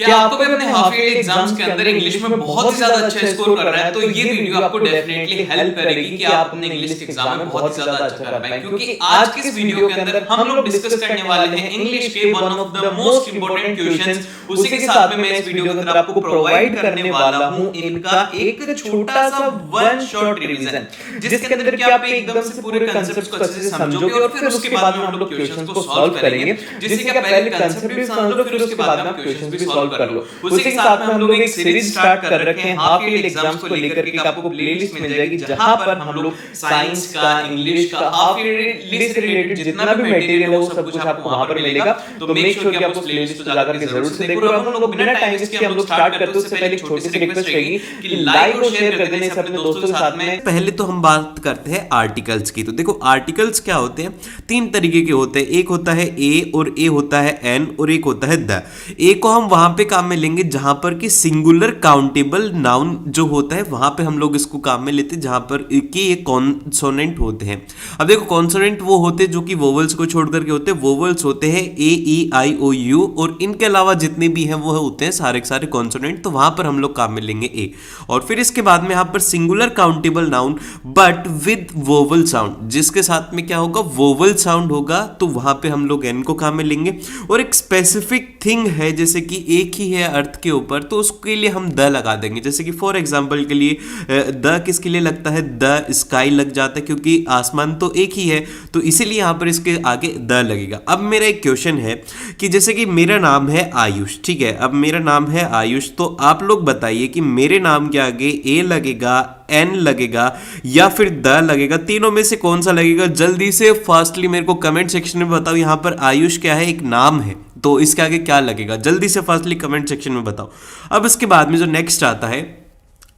क्या आपको भी अपने हाफ ईयरली एग्जाम्स के अंदर इंग्लिश में बहुत ही ज्यादा अच्छा स्कोर कर रहा है तो ये वीडियो आपको डेफिनेटली हेल्प करेगी कि आप अपने इंग्लिश के एग्जाम में बहुत ही ज्यादा अच्छा कर पाएं, क्योंकि आज के इस वीडियो के अंदर हम लोग डिस्कस करने वाले हैं इंग्लिश के one of the most important questions. उसी के साथ में मैं इस वीडियो के अंदर आपको प्रोवाइड करने वाला हूं इनका एक छोटा सा वन शॉट रिवीजन, जिसके अंदर कि आप एकदम से पूरे कांसेप्ट्स को अच्छे से समझोगे और फिर उसके बाद में हम लोग क्वेश्चंस को सॉल्व करेंगे, जिससे कि पहले कांसेप्ट भी समझ लो फिर उसके बाद में क्वेश्चंस भी सॉल्व कर लो। उसी के साथ में हम लोग एक सीरीज स्टार्ट कर रखे हैं हाफ ईयरली एग्जाम्स को लेकर के, आपको प्लेलिस्ट मिल जाएगी जहां पर हम लोग साइंस का, इंग्लिश का, हाफ ईयरली से रिलेटेड जितना भी मटेरियल है वो सब कुछ आपको वहां पर मिलेगा। तो मेक श्योर कि आप उस प्लेलिस्ट को जाकर के जरूर से देखो। अब हम लोग बिना टाइम वेस्ट किए हम लोग स्टार्ट करते हैं। उससे पहले एक छोटी सी रिक्वेस्ट रहेगी कि लाइक और शेयर कर देना अपने दोस्तों के साथ में। पहले तो हम बात करते हैं आर्टिकल्स की। तो देखो आर्टिकल्स क्या होते हैं, तीन तरीके के होते हैं। एक होता है ए और ए होता है एन और एक होता है द। ए को हम वहां पे काम में लेंगे जहां पर कि सिंगुलर काउंटेबल नाउन जो होता है वहां पे हम लोग इसको काम में लेते हैं जहां पर कि ये कॉन्सोनेंट होते हैं। अब देखो कॉन्सोनेंट वो होते हैं जो कि वोवेल्स को छोड़ करके होते हैं। वोवेल्स होते हैं ए ई आई ओ यू और इनके अलावा जितने भी हैं वो होते हैं सारे सारे कॉन्सोनेंट। तो वहां पर हम लोग काम में लेंगे ए। और फिर इसके बाद में यहां पर singular countable noun but with vowel sound, जिसके साथ में क्या होगा वोवल साउंड होगा, तो वहां पे हम लोग एन को काम में लेंगे। और एक स्पेसिफिक थिंग है जैसे कि एक ही है अर्थ के ऊपर तो उसके लिए हम द लगा देंगे। जैसे कि फॉर एग्जांपल के लिए द किसके लिए लगता है, द स्काई लग जाता है क्योंकि आसमान तो एक ही है, तो इसीलिए यहां पर इसके आगे द लगेगा। अब मेरा एक क्वेश्चन है कि जैसे कि मेरा नाम है आयुष, ठीक है, अब मेरा नाम है आयुष, तो आप लोग बताइए कि मेरे नाम के आगे ए लगेगा, एन लगेगा या फिर द लगेगा, तीनों में से कौन सा लगेगा? जल्दी से फास्टली मेरे को कमेंट सेक्शन में बताओ। यहां पर आयुष क्या है, एक नाम है, तो इसके आगे क्या लगेगा? जल्दी से फास्टली कमेंट सेक्शन में बताओ। अब इसके बाद में जो नेक्स्ट आता है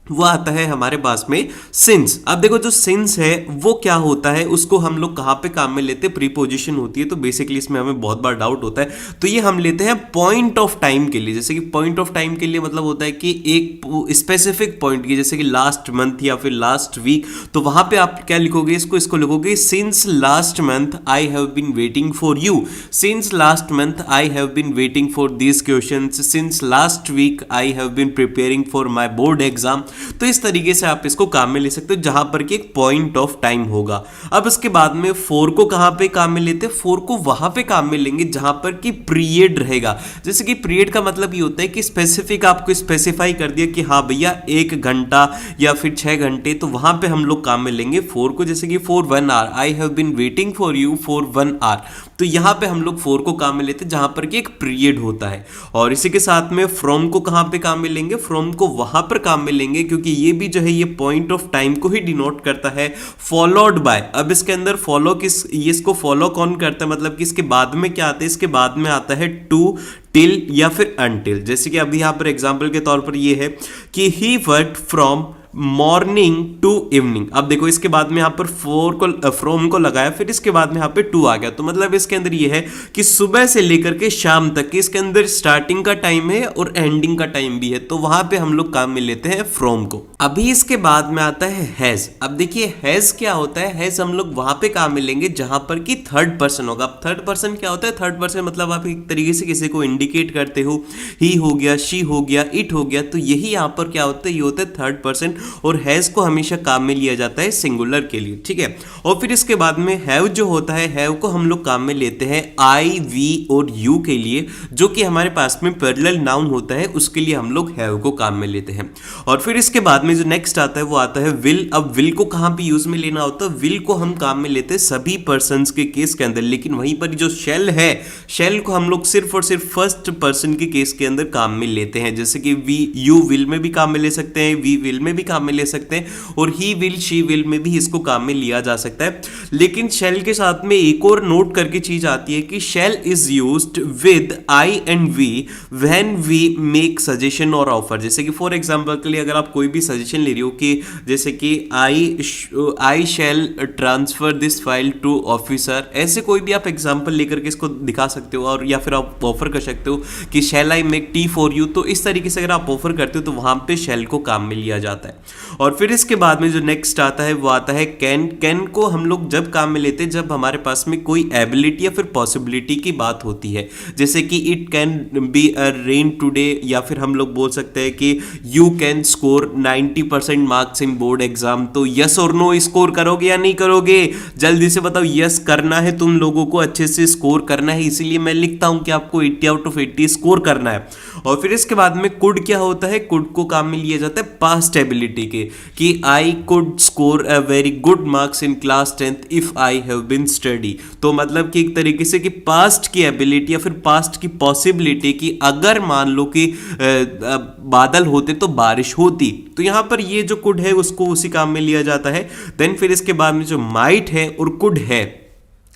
वो आता है हमारे पास में सिंस। अब देखो जो सिंस है वो क्या होता है, उसको हम लोग कहाँ पे काम में लेते हैं, प्रीपोजिशन होती है। तो बेसिकली इसमें हमें बहुत बार डाउट होता है, तो ये हम लेते हैं पॉइंट ऑफ टाइम के लिए। जैसे कि पॉइंट ऑफ टाइम के लिए मतलब होता है कि एक स्पेसिफिक पॉइंट की, जैसे कि लास्ट मंथ या फिर लास्ट वीक, तो वहां पे आप क्या लिखोगे, इसको लिखोगे since last month I have been waiting for you, since last month I have been waiting for this questions, since last week I have been preparing for my board exam. तो इस तरीके से आप इसको काम में ले सकते हो जहां पर कि एक पॉइंट ऑफ टाइम होगा। अब इसके बाद में फोर को कहां पे काम में लेते हैं, फोर को वहां पे काम में लेंगे जहां पर कि पीरियड रहेगा। जैसे कि पीरियड का मतलब ये होता है कि स्पेसिफिक आपको स्पेसिफाई कर दिया कि हाँ भैया 1 घंटा या फिर 6 घंटे, तो वहां पे हम लोग काम में लेंगे फोर को। जैसे कि for 1 hour I have been waiting for you for 1 hour, तो यहां पे हम लोग फोर को काम में लेते हैं जहां पर कि एक पीरियड होता है। और इसी के साथ में फ्रॉम को कहां पे काम में लेंगे, फ्रॉम को वहां पर काम में लेंगे क्योंकि ये भी जो है ये पॉइंट ऑफ टाइम को ही डिनोट करता है। फॉलोड बाय, अब इसके अंदर फॉलो किस, ये इसको फॉलो कौन करता है, मतलब कि इसके बाद में क्या आता है, इसके बाद में आता है टू, टिल या फिर अनटिल। जैसे कि अभी यहां पर एग्जांपल के तौर पर ये है कि he worked from morning to evening. अब देखो इसके बाद में यहां पर फोर को फ्रॉम को लगाया, फिर इसके बाद में यहां पे टू आ गया, तो मतलब इसके अंदर ये है कि सुबह से लेकर के शाम तक की इसके अंदर स्टार्टिंग का टाइम है और एंडिंग का टाइम भी है, तो वहां पे हम लोग काम में लेते हैं फ्रॉम को। अभी इसके बाद में आता है हैज। अब देखिए हैज क्या होता है, हैज हम लोग वहां पे काम में लेंगे जहां पर कि थर्ड पर्सन होगा। अब थर्ड पर्सन क्या होता है, थर्ड पर्सन मतलब आप एक तरीके से किसी को इंडिकेट करते हो, ही हो गया, शी हो गया, इट हो गया, तो यही यहां पर क्या होता है, ये होता है थर्ड पर्सन। और हैज को हमेशा काम में लिया जाता है सिंगुलर के लिए, ठीक है। और फिर इसके बाद में हैव जो होता है, हैव को हम लोग काम में लेते हैं आई, वी और यू के लिए, जो कि हमारे पास में पैरेलल नाउन होता है, उसके लिए हम लोग हैव को काम में लेते हैं। और फिर इसके बाद में जो नेक्स्ट आता है वो आता है विल। अब विल को कहां पे यूज में लेना होता है, विल को हम काम में लेते हैं सभी पर्सन्स के केस के अंदर, लेकिन वहीं पर जो शेल है, शेल को हम लोग सिर्फ और सिर्फ फर्स्ट पर्सन के केस के अंदर काम में लेते हैं। जैसे कि वी, यू विल में भी काम में ले सकते हैं, वी विल में भी काम में ले सकते हैं, और ही विल, शी विल में भी इसको काम में लिया जा सकता है। लेकिन शेल के साथ में एक और नोट करके चीज आती है कि shall is used with I and we when we make suggestion और ऑफर। जैसे कि फॉर एग्जांपल के लिए अगर आप कोई भी सजेशन ले रही हो कि जैसे कि I shall transfer this file to officer, ऐसे कोई भी आप एग्जांपल लेकर के इसको दिखा सकते हो, और या फिर आप ऑफर कर सकते हो कि shall I make tea for you. तो इस तरीके से अगर आप ऑफर करते हो तो वहां पे शैल को काम में लिया जाता है। और फिर इसके बाद में जो नेक्स्ट आता है वो आता है कैन। कैन को हम लोग जब काम में लेते हैं जब हमारे पास में कोई एबिलिटी या फिर पॉसिबिलिटी की बात होती है, जैसे कि it can be a rain today, या फिर हम लोग बोल सकते हैं कि you can score 90% marks in board exam. तो यस और नो स्कोर करोगे या नहीं करोगे, जल्दी से बताओ। यस करना है, तुम लोगों को अच्छे से स्कोर करना है, इसीलिए मैं लिखता हूं कि आपको 80 आउट ऑफ 80 स्कोर करना है। और फिर इसके बाद में कुड क्या होता है, कुड को काम में लिया जाता है पास्ट एबिलिटी के, कि I could score a very good marks in class 10th if I have been study. तो मतलब कि एक तरीके से कि पास्ट की एबिलिटी या फिर पास्ट की पॉसिबिलिटी की, अगर मान लो कि बादल होते तो बारिश होती, तो यहां पर ये जो कुड है उसको उसी काम में लिया जाता है। देन फिर इसके बाद में जो माइट है और कुड है,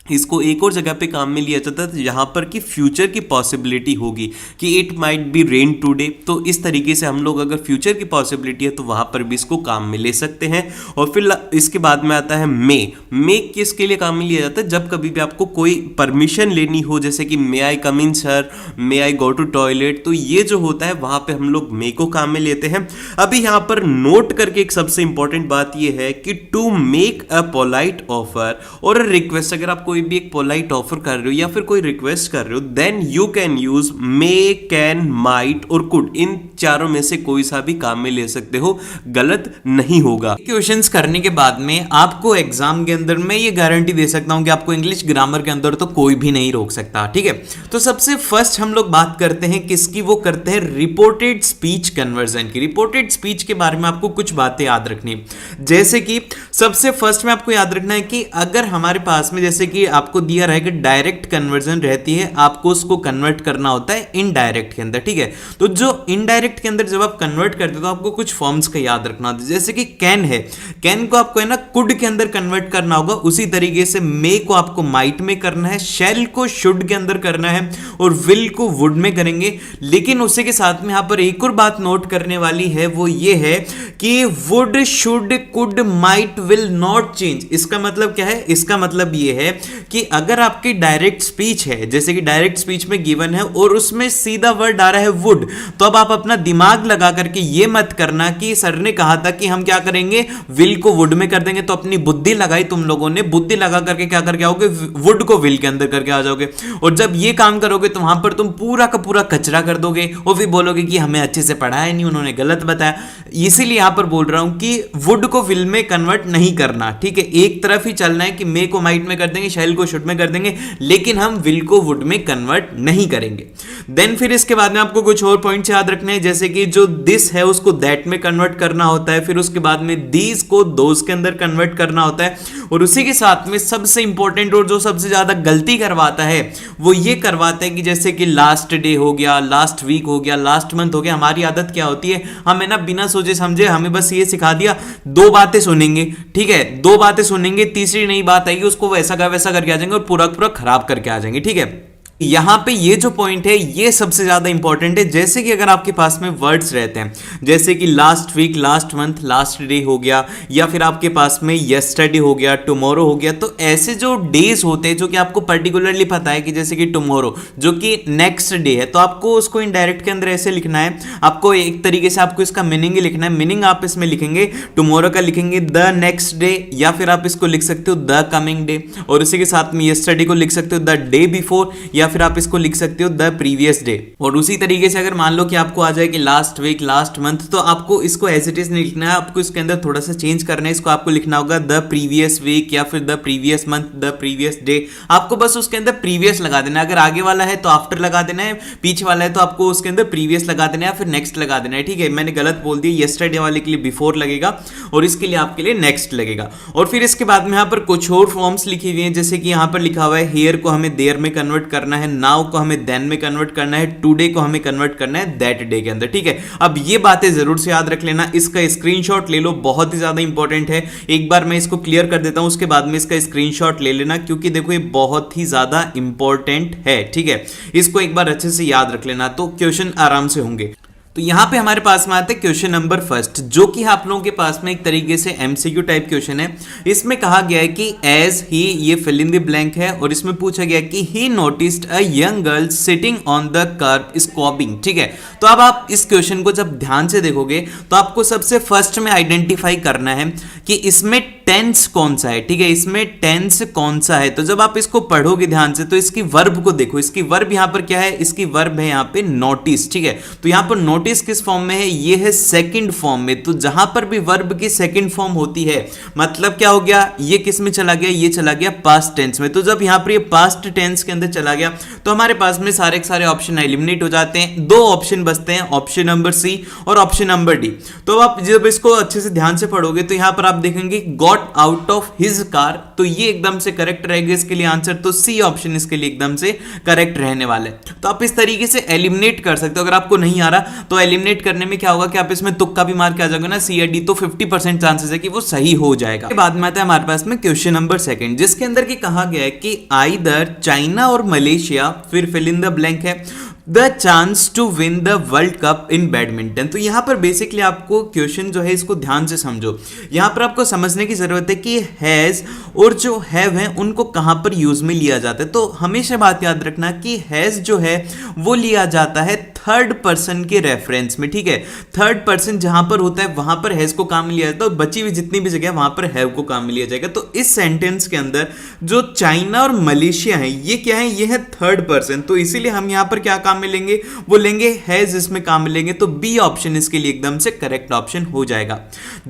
इसको एक और जगह पे काम में लिया जाता है जहां पर कि फ्यूचर की पॉसिबिलिटी होगी कि it might be rain today. तो इस तरीके से हम लोग अगर फ्यूचर की पॉसिबिलिटी है तो वहां पर भी इसको काम में ले सकते हैं। और फिर इसके बाद में आता है मे। मे किसके लिए काम में लिया जाता है, जब कभी भी आपको कोई परमिशन लेनी हो, जैसे कि may I come in sir, may I go to toilet, तो ये जो होता है वहां पर हम लोग मे को काम में लेते हैं। अभी यहां पर नोट करके एक सबसे इंपॉर्टेंट बात यह है कि to make a polite offer और रिक्वेस्ट, अगर आप कोई भी एक पोलाइट ऑफर कर रहे हो या फिर कोई रिक्वेस्ट कर रहे हो, then you can use may, can, might और कुड। इन चारों में से कोई सा भी काम में ले सकते हो, गलत नहीं होगा। क्वेश्चंस करने के बाद में आपको एग्जाम के अंदर मैं ये गारंटी दे सकता हूं कि आपको इंग्लिश ग्रामर के अंदर तो कोई भी नहीं रोक सकता, ठीक है। तो सबसे फर्स्ट हम लोग बात करते हैं किसकी, वो करते हैं रिपोर्टेड स्पीच कन्वर्जन की। रिपोर्टेड स्पीच के बारे में आपको कुछ बातें याद रखनी, जैसे कि सबसे फर्स्ट में आपको याद रखना है कि अगर हमारे पास में जैसे कि आपको दिया रहेगा डायरेक्ट कन्वर्जन रहती है, आपको उसको कन्वर्ट करना होता है इनडायरेक्ट के अंदर, ठीक है। तो जो इनडायरेक्ट के अंदर जब आप कन्वर्ट करते हो तो आपको कुछ फॉर्म्स का याद रखना होता है, जैसे कि कैन है, कैन को आपको है ना कुड के अंदर कन्वर्ट करना होगा, उसी तरीके से मे को आपको माइट में करना है, शैल को शुड के अंदर करना है और विल को वुड में करेंगे। लेकिन उसी के साथ में यहां पर एक और बात नोट करने वाली है, वो ये है कि would, should, could, might, will not change. इसका मतलब क्या है, इसका मतलब ये है कि अगर आपकी डायरेक्ट स्पीच है, जैसे कि डायरेक्ट स्पीच में गिवन है और उसमें सीधा वर्ड आ रहा है वुड, तो अब आप अपना दिमाग लगा करके ये मत करना कि सर ने कहा था कि हम क्या करेंगे, विल को वुड में कर देंगे। तो अपनी बुद्धि लगाई तुम लोगों ने, बुद्धि लगा करके क्या करके आओगे, वुड को विल के अंदर करके आ जाओगे। और जब ये काम करोगे तो वहां पर तुम पूरा का पूरा कचरा कर दोगे और फिर बोलोगे कि हमें अच्छे से पढ़ाया नहीं, उन्होंने गलत बताया। इसीलिए यहां पर बोल रहा हूं कि वुड को विल में कन्वर्ट नहीं करना, ठीक है। एक तरफ ही चलना है कि मे को माइट में कर देंगे, शैल को शुड में कर देंगे, लेकिन हम विल को वुड में कन्वर्ट नहीं करेंगे। देन फिर इसके बाद में आपको कुछ और पॉइंट्स याद रखने हैं, जैसे कि जो दिस है उसको दैट में कन्वर्ट करना होता है, फिर उसके बाद में दीज को दोज के अंदर कन्वर्ट करना होता है। और उसी के साथ में सबसे इंपॉर्टेंट और जो सबसे ज्यादा गलती करवाता है वो ये करवाता है कि जैसे कि लास्ट डे हो गया, लास्ट वीक हो गया, लास्ट मंथ हो गया। हमारी आदत क्या होती है, हमें ना बिना सोचे समझे हमें बस ये सिखा दिया, दो बातें सुनेंगे, ठीक है, दो बातें सुनेंगे, तीसरी नई बात आएगी उसको वैसा का वैसा करके आ जाएंगे और पूरा पूरा खराब करके आ जाएंगे, ठीक है। यहां पे ये जो पॉइंट है ये सबसे ज्यादा इंपॉर्टेंट है। जैसे कि अगर आपके पास में वर्ड्स रहते हैं, जैसे कि last week, last month, last day हो गया, या फिर आपके पास में यस्टरडे हो गया, टुमारो हो गया, तो ऐसे जो डेज होते हैं जो कि आपको पर्टिकुलरली पता है कि जैसे कि टुमारो जो कि नेक्स्ट डे है, तो आपको उसको इनडायरेक्ट के अंदर ऐसे लिखना है, आपको एक तरीके से आपको इसका मीनिंग ही लिखना है। मीनिंग आप इसमें लिखेंगे, टुमारो का लिखेंगे द नेक्स्ट डे, या फिर आप इसको लिख सकते हो द कमिंग डे, और उसी के साथ में यस्टरडे को लिख सकते हो द डे बिफोर, या फिर आप इसको लिख सकते हो द प्रीवियस डे। और उसी तरीके से अगर मान लो कि आपको आ जाए कि लास्ट वीक, लास्ट मंथ, तो आपको इसको एज इट इज नहीं लिखना है, आपको इसके अंदर थोड़ा सा चेंज करना है। इसको आपको लिखना होगा द प्रीवियस वीक, या फिर the previous month, the previous day. आपको बस उसके अंदर प्रीवियस लगा देना है। अगर आगे वाला है तो आफ्टर लगा देना है, पीछे वाला है तो आपको उसके अंदर प्रीवियस लगा देना है, फिर नेक्स्ट लगा देना है, ठीक है। मैंने गलत बोल दिया, यस्टरडे वाले के लिए बिफोर लगेगा और इसके लिए आपके लिए नेक्स्ट लगेगा। और फिर इसके बाद में यहाँ पर कुछ और फॉर्म्स लिखी हुई हैं, जैसे कि यहाँ पर लिखा हुआ है हेयर को हमें देयर में कन्वर्ट करना है, नाउ को हमें देन में कन्वर्ट करना है, टुडे को हमें कन्वर्ट करना है दैट डे के अंदर, ठीक है। अब ये बातें जरूर से याद रख लेना, इसका स्क्रीनशॉट ले लो, बहुत ही ज्यादा इंपॉर्टेंट है। एक बार मैं इसको क्लियर कर देता हूं, उसके बाद में इसका स्क्रीनशॉट ले लेना, क्योंकि देखो ये बहुत ही ज्यादा इंपॉर्टेंट है, ठीक है। इसको एक बार अच्छे से याद रख लेना तो क्वेश्चन आराम से होंगे। तो यहाँ पे हमारे पास में आता है क्वेश्चन नंबर फर्स्ट, जो कि आप लोगों के पास में एक तरीके से एमसीक्यू टाइप क्वेश्चन है। इसमें कहा गया है कि एज ही, ये फिल इन द ब्लैंक है, और इसमें पूछा गया कि he noticed a young girl sitting on the curb sobbing. ठीक है, तो अब आप इस क्वेश्चन को जब ध्यान से देखोगे तो आपको सबसे फर्स्ट में आइडेंटिफाई करना है कि इसमें टेंस कौन सा है। ठीक है, इसमें टेंस कौन सा है। तो जब आप इसको पढ़ोगे ध्यान से तो इसकी वर्ब को देखो, इसकी वर्ब यहां पर क्या है, इसकी वर्ब है यहां पे नोटिस। ठीक है, तो यहां पर नोटिस किस फॉर्म में है, ये है सेकंड फॉर्म में। तो जहां पर भी वर्ब की सेकंड फॉर्म होती है मतलब क्या हो गया, ये किस में चला गया, ये चला गया पास्ट टेंस में। तो जब यहां पर ये पास्ट टेंस के अंदर चला गया तो हमारे पास में सारे के सारे ऑप्शन एलिमिनेट हो जाते हैं। दो ऑप्शन बचते हैं, ऑप्शन नंबर सी और ऑप्शन नंबर डी। तो आप जब इसको अच्छे से ध्यान से पढ़ोगे तो यहां पर आप देखेंगे got out of his car, तो ये एकदम से करेक्ट रहेगा इसके लिए आंसर। तो सी ऑप्शन इसके लिए एकदम से करेक्ट रहने वाला है। तो आप इस तरीके से एलिमिनेट कर सकते हो। अगर आपको नहीं आ रहा तो एलिमिनेट करने में क्या होगा कि आप इसमें तुक्का भी मार के आ जाओगे ना, सी या डी, तो 50% चांसेस है कि वो सही हो जाएगा। बाद में आता है हमारे पास में क्वेश्चन नंबर सेकंड, जिसके अंदर की कहा गया है कि आइदर चाइना और मलेशिया, फिर फिल इन द ब्लैंक है, the chance to win the world cup in badminton. तो यहां पर बेसिकली आपको क्वेश्चन जो है इसको ध्यान से समझो। यहां पर आपको समझने की जरूरत है कि हैज और जो हैव है उनको कहां पर यूज में लिया जाता है। तो हमेशा बात याद रखना कि हैज जो है वो लिया जाता है थर्ड पर्सन के रेफरेंस में। ठीक है, थर्ड पर्सन जहां पर होता है वहां पर हैज को काम में लिया जाता है, और बची हुई जितनी भी जगह वहां पर हैव को काम में लिया जाएगा। तो इस सेंटेंस के अंदर जो चाइना और मलेशिया है ये क्या है, ये है थर्ड पर्सन। तो इसीलिए हम यहां पर क्या काम में लेंगे, वो लेंगे हैज, इसमें काम में लेंगे। तो बी ऑप्शन इसके लिए एकदम से करेक्ट ऑप्शन हो जाएगा।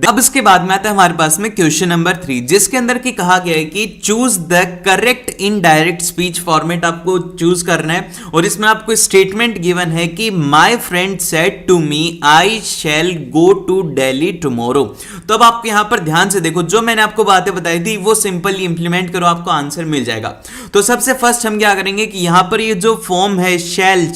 अब इसके बाद में आता है हमारे पास में क्वेश्चन नंबर 3, जिसके अंदर की कहा गया है कि choose the correct indirect speech format आपको चूज करना है। और इसमें आपको स्टेटमेंट गिवन है कि my friend said to me I shall go to Delhi tomorrow. तो अब आप यहां पर ध्यान से देखो, जो मैंने आपको बातें बताई थी वो सिंपली इंप्लीमेंट करो, आपको आंसर मिल जाएगा। तो सबसे फर्स्ट हम क्या करेंगे कि यहां पर ये जो फॉर्म है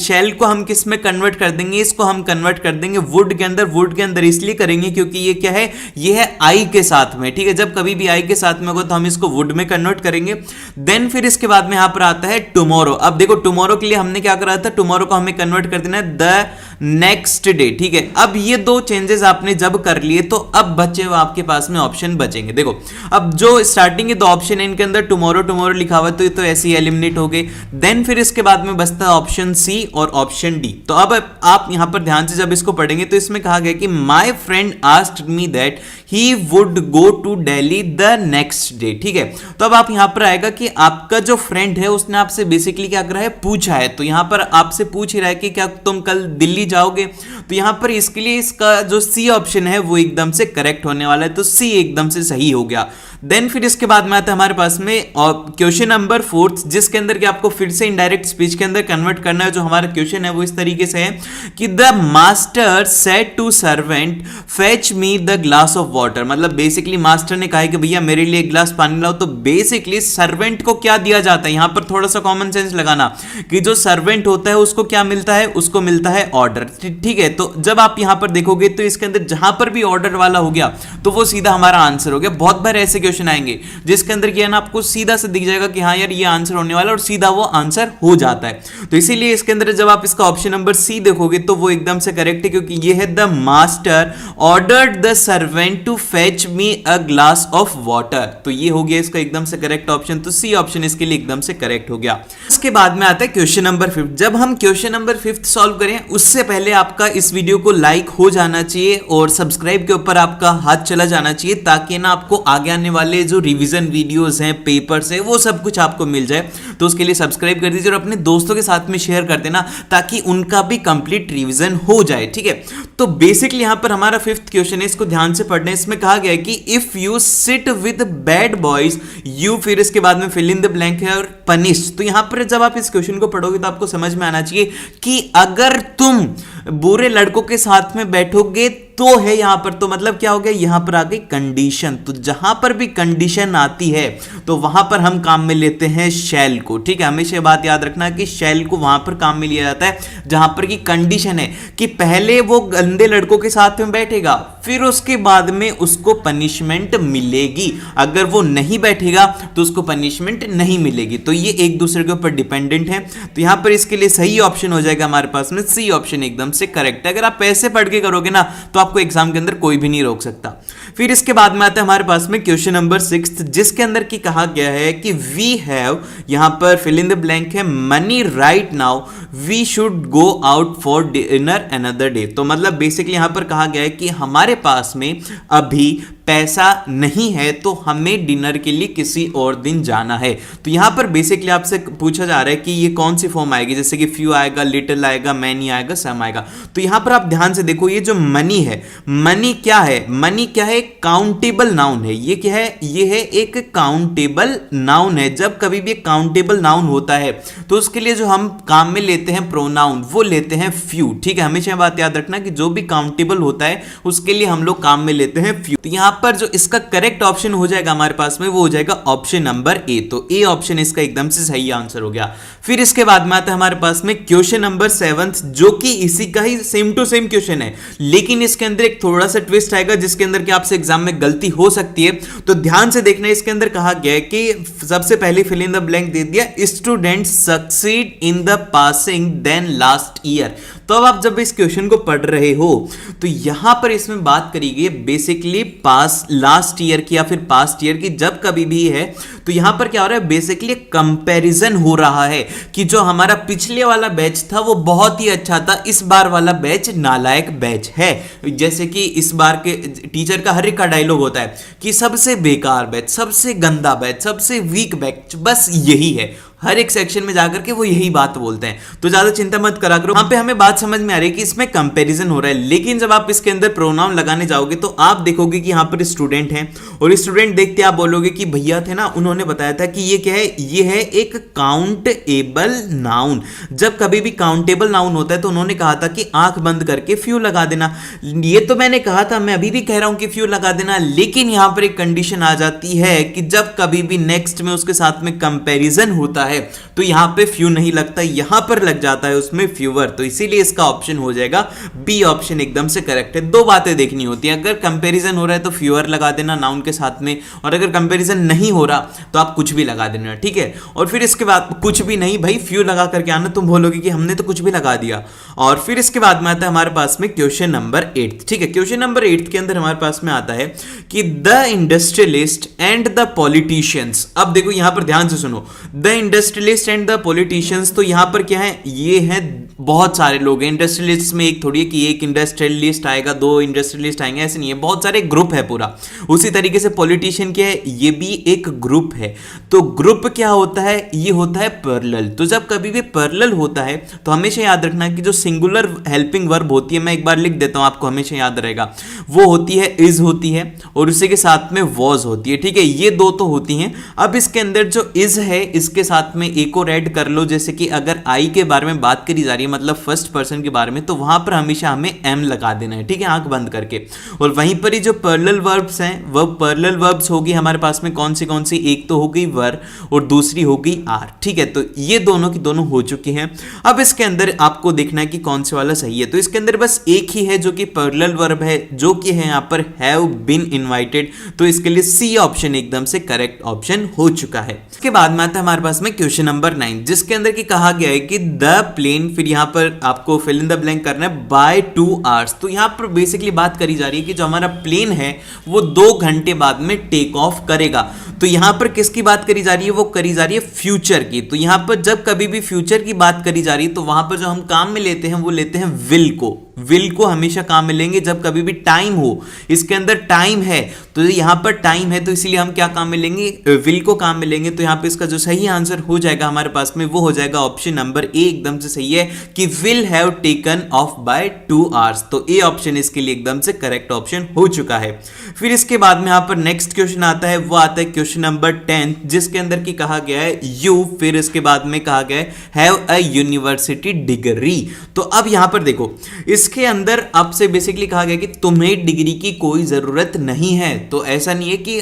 शैल को हम किस में कन्वर्ट कर देंगे, इसको हम कन्वर्ट कर देंगे वुड के अंदर। वुड के अंदर इसलिए करेंगे क्योंकि ये क्या है, ये है आई के साथ में। ठीक है, जब कभी भी आई के साथ में होगा तो हम इसको वुड में कन्वर्ट करेंगे। देन फिर इसके बाद में यहां पर आता है टुमारो। अब देखो टुमारो के लिए हमने क्या करा था, टुमारो को हमें कन्वर्ट कर देना है द नेक्स्ट डे। ठीक है, अब ये दो चेंजेस आपने जब कर लिए तो अब बचे हुए आपके पास में ऑप्शन बचेंगे। देखो अब जो स्टार्टिंग के दो ऑप्शन है इनके अंदर टुमारो लिखा हुआ है तो ऐसे ही एलिमिनेट हो गए। देन फिर इसके बाद में बचता है ऑप्शन सी और ऑप्शन डी। तो अब आप यहां पर ध्यान से जब इसको पढ़ेंगे तो इसमें कहा गया कि my friend asked me that he would go to Delhi the next day. ठीक है, तो अब आप यहां पर आएगा कि आपका जो फ्रेंड है उसने आपसे बेसिकली क्या करा है, पूछा है। तो यहां पर आपसे पूछ ही रहा है कि क्या तुम कल दिल्ली जाओगे। तो यहां पर इसके लिए इसका जो सी ऑप्शन है वो एकदम से करेक्ट होने वाला है। तो सी एकदम से सही हो गया। देन फिर इसके बाद में आता है हमारे पास में क्वेश्चन नंबर 4, जिसके अंदर कि आपको फिर से इनडायरेक्ट स्पीच के अंदर कन्वर्ट करना है। जो हमारा क्वेश्चन है वो इस तरीके से है कि the master said to servant fetch me the glass of water. मतलब बेसिकली मास्टर ने कहा कि भैया मेरे लिए एक ग्लास पानी लाओ। तो बेसिकली सर्वेंट को क्या दिया जाता है, यहां पर थोड़ा सा कॉमन सेंस लगाना कि जो सर्वेंट होता है उसको क्या मिलता है, उसको मिलता है ऑर्डर। ठीक है, तो जब आप यहां पर देखोगे तो इसके अंदर जहां पर भी ऑर्डर वाला हो गया तो वो सीधा हमारा आंसर हो गया। बहुत बार ऐसे क्वेश्चन आएंगे जिसके अंदर क्या है ना, आपको सीधा से दिख जाएगा कि हाँ यार ये आंसर होने वाला है, और सीधा वो आंसर हो जाता है। तो इसीलिए इसके अंदर जब आप इसका ऑप्शन नंबर सी देखोगे तो वो एकदम से करेक्ट है, क्योंकि ये है the master ordered the servant to fetch me a glass of water. तो ये हो गया इसका एकदम से करेक्ट ऑप्शन। तो सी ऑप्शन इसके लिए एकदम से करेक्ट हो गया। उसके बाद में आता है क्वेश्चन नंबर 5। जब हम क्वेश्चन नंबर 5 सॉल्व करें उससे पहले आपका इस वीडियो को लाइक हो जाना चाहिए और सब्सक्राइब के ऊपर आपका हाथ चला जाना चाहिए, ताकि ना आपको आगे आने वाले जो रिवीजन वीडियोस हैं, पेपर्स हैं, वो सब कुछ आपको मिल जाए। तो उसके लिए सब्सक्राइब कर दीजिए और अपने दोस्तों के साथ में शेयर कर देना, ताकि उनका भी कंप्लीट रिवीजन हो जाए। ठीक है, तो बेसिकली यहां पर हमारा 5th क्वेश्चन है, इसको ध्यान से पढ़ना है। इसमें कहा गया है कि if you sit with bad boys you, फिर इसके बाद में फिल इन द ब्लैंक है और पनिश। तो यहां पर जब आप इस क्वेश्चन को पढ़ोगे तो आपको समझ में आना चाहिए कि अगर तुम बुरे लड़कों के साथ में बैठोगे तो है यहां पर, तो मतलब क्या हो गया, यहां पर आ गई कंडीशन। तो जहां पर भी कंडीशन आती है तो वहां पर हम काम में लेते हैं शैल को, ठीक है। हमेशा ये बात याद रखना कि शैल को वहां पर काम में लिया जाता है जहां पर की कंडीशन है कि पहले वो गंदे लड़कों के साथ में बैठेगा, फिर उसके बाद में उसको पनिशमेंट मिलेगी। अगर वो नहीं बैठेगा तो उसको पनिशमेंट नहीं मिलेगी। तो ये एक दूसरे के ऊपर डिपेंडेंट है। तो यहां पर इसके लिए सही ऑप्शन हो जाएगा हमारे पास में सी ऑप्शन, एकदम से करेक्ट है। अगर आप पैसे पढ़ के करोगे ना तो आपको एग्जाम के अंदर कोई भी नहीं रोक सकता। फिर इसके बाद में आता है हमारे पास में क्वेश्चन नंबर 6, जिसके अंदर की कहा गया है कि वी हैव, यहां पर फिल इन द ब्लैंक है, money right now, we should go out for dinner another day. तो मतलब बेसिकली यहां पर कहा गया है कि हमारे पास में अभी पैसा नहीं है तो हमें डिनर के लिए किसी और दिन जाना है। तो यहां पर बेसिकली आपसे पूछा जा रहा है कि ये कौन सी फॉर्म आएगी, जैसे कि फ्यू आएगा, लिटिल आएगा, मैनी आएगा, सम आएगा। तो यहां पर आप ध्यान से देखो, ये जो मनी है, मनी क्या है, मनी क्या है, काउंटेबल नाउन है। ये क्या है, ये है एक काउंटेबल नाउन है। जब कभी भी काउंटेबल नाउन होता है तो उसके लिए जो हम काम में लेते हैं प्रोनाउन, वो लेते हैं फ्यू, ठीक है। हमेशा बात याद रखना कि जो भी काउंटेबल होता है उसके लिए हम लोग काम में लेते हैं फ्यू। तो यहां पर जो इसका करेक्ट ऑप्शन हो जाएगा हमारे पास में, वो हो जाएगा ऑप्शन नंबर ए। तो ए ऑप्शन इसका एकदम से सही आंसर हो गया। फिर इसके बाद में आता है हमारे पास में क्वेश्चन नंबर 7, जो कि इसी का ही सेम टू सेम क्वेश्चन है, लेकिन इसके अंदर एक थोड़ा सा ट्विस्ट आएगा जिसके अंदर कि आपसे एग्जाम में गलती हो सकती है। तो ध्यान से देखना, इसके अंदर कहा गया है कि सबसे पहले फिल इन द ब्लैंक दे दिया, student succeed in the passing than last year. तो अब आप जब इस क्वेश्चन को पढ़ रहे हो तो यहां पर इसमें बात करी गई बेसिकली पास लास्ट ईयर की या फिर पास्ट ईयर की, जब कभी भी है तो यहां पर क्या हो रहा है, बेसिकली कंपैरिजन हो रहा है कि जो हमारा पिछले वाला बैच था वो बहुत ही अच्छा था, इस बार वाला बैच नालायक बैच है। जैसे कि इस बार के टीचर का हर एक का डायलॉग होता है कि सबसे बेकार बैच, सबसे गंदा बैच, सबसे वीक बैच, बस यही है। हर एक सेक्शन में जाकर के वो यही बात बोलते हैं। तो ज्यादा चिंता मत करा करो, वहां पे हमें बात समझ में आ रही है कि इसमें कंपैरिजन हो रहा है। लेकिन जब आप इसके अंदर प्रोनाउन लगाने जाओगे तो आप देखोगे कि यहाँ पर स्टूडेंट हैं और स्टूडेंट देखते आप बोलोगे कि भैया थे ना, उन्होंने बताया था कि ये क्या है, ये है एक काउंटेबल नाउन। जब कभी भी काउंटेबल नाउन होता है तो उन्होंने कहा था कि आंख बंद करके फ्यू लगा देना। ये तो मैंने कहा था, मैं अभी भी कह रहा हूं कि फ्यू लगा देना, लेकिन यहां पर एक कंडीशन आ जाती है कि जब कभी भी नेक्स्ट में उसके साथ में कंपैरिजन होता है तो यहां पे फ्यू नहीं लगता, यहां पर लग जाता है उसमें फ्यूअर। तो इसीलिए इसका ऑप्शन हो जाएगा बी ऑप्शन, एकदम से करेक्ट है। दो बातें देखनी होती है, अगर कंपैरिजन हो रहा है तो फ्यूअर लगा देना नाउन के साथ में, और अगर कंपैरिजन नहीं हो रहा तो आप कुछ भी लगा देना, ठीक है। और फिर इसके बाद कुछ भी नहीं भाई, फ्यू लगा करके आना, तुम बोलोगे कि हमने तो कुछ भी लगा दिया। और फिर इसके बाद में आता है हमारे पास में क्वेश्चन नंबर 8, ठीक है। क्वेश्चन नंबर 8 के अंदर हमारे पास में आता है कि the industrialist and the politicians. अब देखो यहां पर ध्यान से सुनो, the industrialist and the politicians, तो यहां पर क्या है, ये है बहुत सारे लोग हैं। इंडस्ट्रियलिस्ट में एक थोड़ी है कि एक इंडस्ट्रियलिस्ट आएगा, दो इंडस्ट्रियलिस्ट आएंगे, ऐसे नहीं है, बहुत सारे ग्रुप है पूरा। उसी तरीके से पॉलिटिशियन क्या है, ये भी एक ग्रुप है। तो ग्रुप क्या होता है, ये होता है पैरेलल। तो जब कभी भी पैरेलल होता है तो हमेशा याद रखना कि जो सिंगुलर हेल्पिंग वर्ब होती है, मैं एक बार लिख देता हूं आपको हमेशा याद रहेगा, वो होती है इज होती है और उसी के साथ में वॉज होती है, ठीक है। ये दो तो होती हैं। अब इसके अंदर जो इज है इसके साथ में एक और ऐड कर लो, जैसे कि अगर आई के बारे में बात करी जा रही है, मतलब फर्स्ट पर्सन के बारे में, तो वहां पर हमेशा हमें एम लगा देना है, ठीक है, आंख बंद करके। और वहीं पर ही जो पैरेलल वर्ब्स हैं वो पैरेलल वर्ब्स होगी हमारे पास में कौन सी, एक तो हो गई वर और दूसरी हो गई आर, ठीक है। तो ये दोनों की दोनों हो चुकी हैं। अब इसके अंदर आपको देखना है कि कौन से वाला सही है। तो इसके अंदर बस एक ही है जो कि पैरेलल वर्ब है, जो कि है यहां पर हैव बीन इनवाइटेड। तो इसके लिए सी ऑप्शन एकदम से करेक्ट ऑप्शन हो चुका है। इसके बाद में आता है हमारे पास में क्वेश्चन नंबर 9, जिसके अंदर की कहा गया है कि द प्लेन, फिर यहां पर आपको फिल इन द ब्लैंक करना है, बाय 2 आवर्स। तो यहां पर बेसिकली बात करी जा रही है कि जो हमारा प्लेन है वो 2 घंटे बाद में टेक ऑफ करेगा। तो यहां पर किसकी बात करी जा रही है, वो करी जा रही है फ्यूचर की। तो यहां पर जब कभी भी फ्यूचर की बात करी जा रही है तो वहां पर जो हम काम में लेते हैं वो लेते हैं विल को। विल को हमेशा काम में लेंगे जब कभी भी टाइम हो। इसके अंदर टाइम है तो यहां पर टाइम है तो इसीलिए हम क्या काम में लेंगे, विल को काम में लेंगे। तो यहां पे इसका जो सही आंसर हो जाएगा हमारे पास में वो हो जाएगा ऑप्शन नंबर ए, एकदम से सही है कि will have taken off by 2 hours. तो ए ऑप्शन इसके लिए एकदम से करेक्ट ऑप्शन हो चुका है। फिर इसके बाद में यहां पर नेक्स्ट क्वेश्चन आता है, वो आता है क्वेश्चन नंबर 10, जिसके अंदर की कहा गया है यू, फिर इसके बाद में कहा गया है हैव अ यूनिवर्सिटी डिग्री। तो अब यहां पर देखो, इस इसके अंदर आपसे बेसिकली कहा गया कि तुम्हें डिग्री की कोई जरूरत नहीं है। तो ऐसा नहीं है कि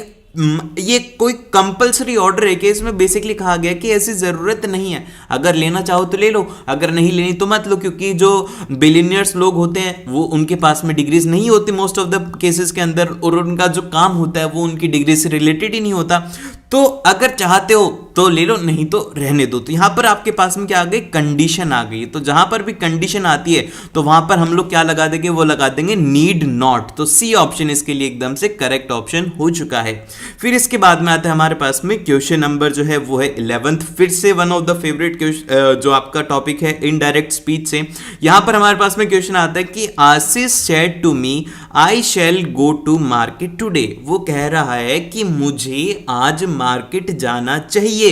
ये कोई कंपलसरी ऑर्डर है कि इसमें बेसिकली कहा गया कि ऐसी जरूरत नहीं है, अगर लेना चाहो तो ले लो, अगर नहीं लेनी तो मत लो, क्योंकि जो बिलियनियर्स लोग होते हैं वो उनके पास में डिग्रीज नहीं होती मोस्ट ऑफ द केसेस के अंदर, और उनका जो काम होता है वो उनकी डिग्री से रिलेटेड ही नहीं होता। तो अगर चाहते हो तो ले लो, नहीं तो रहने दो। तो यहां पर आपके पास में क्या आ गई, कंडीशन आ गई। तो जहां पर भी कंडीशन आती है तो वहां पर हम लोग क्या लगा देंगे, वो लगा देंगे नीड नॉट। तो सी ऑप्शन इसके लिए एकदम से करेक्ट ऑप्शन हो चुका है। फिर इसके बाद में आता है हमारे पास में क्वेश्चन नंबर जो है वो है 11th, फिर से वन ऑफ द फेवरेट जो आपका टॉपिक है इनडायरेक्ट स्पीच से। यहां पर हमारे पास में क्वेश्चन आता है कि Ashish said to me I shall go to market today. वो कह रहा है कि मुझे आज मार्केट जाना चाहिए।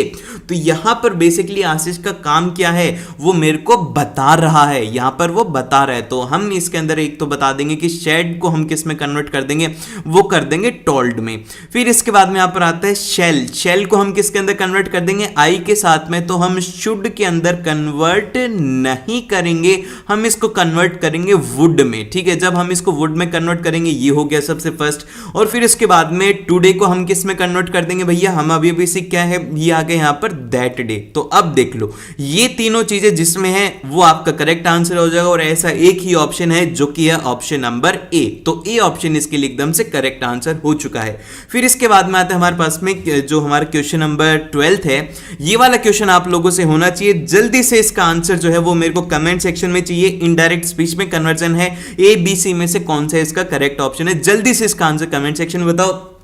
तो यहां पर बेसिकली आशीष का काम क्या है, वो मेरे को बता रहा है, यहां पर वो बता रहा है। तो हम इसके अंदर एक तो बता देंगे कि शेड को हम किस में कन्वर्ट कर देंगे, वो कर देंगे टोल्ड में। फिर इसके बाद में यहां पर आता है शेल, शेल को हम किसके अंदर कन्वर्ट कर देंगे, आई के साथ में। तो हम शुड के अंदर कन्वर्ट नहीं करेंगे, हम इसको कन्वर्ट करेंगे वुड में। ठीक है, जब हम इसको वुड में कन्वर्ट करेंगे, ये हो गया सबसे फर्स्ट। और फिर इसके बाद में टुडे को हम किस में कन्वर्ट कर देंगे भैया, हम अभी अभी से क्या है, ये आ गए यहां पर दैट डे। तो अब देख लो ये तीनों चीजें जिसमें है वो आपका करेक्ट आंसर हो जाएगा, और ऐसा एक ही ऑप्शन है जो कि है ऑप्शन नंबर ए। तो ए ऑप्शन इसके लिए एकदम से करेक्ट आंसर हो चुका है। फिर इसके बाद में आता है हमारे पास में जो हमारा क्वेश्चन नंबर 12 है, ये वाला क्वेश्चन आप लोगों से होना चाहिए। जल्दी से इसका आंसर जो है वो मेरे को कमेंट सेक्शन में चाहिए। इनडायरेक्ट स्पीच में कन्वर्जन है, ए बी सी में से कौन सा इसका करेक्ट ऑप्शन है, जल्दी से इसका आंसर कमेंट सेक्शन में बताओ।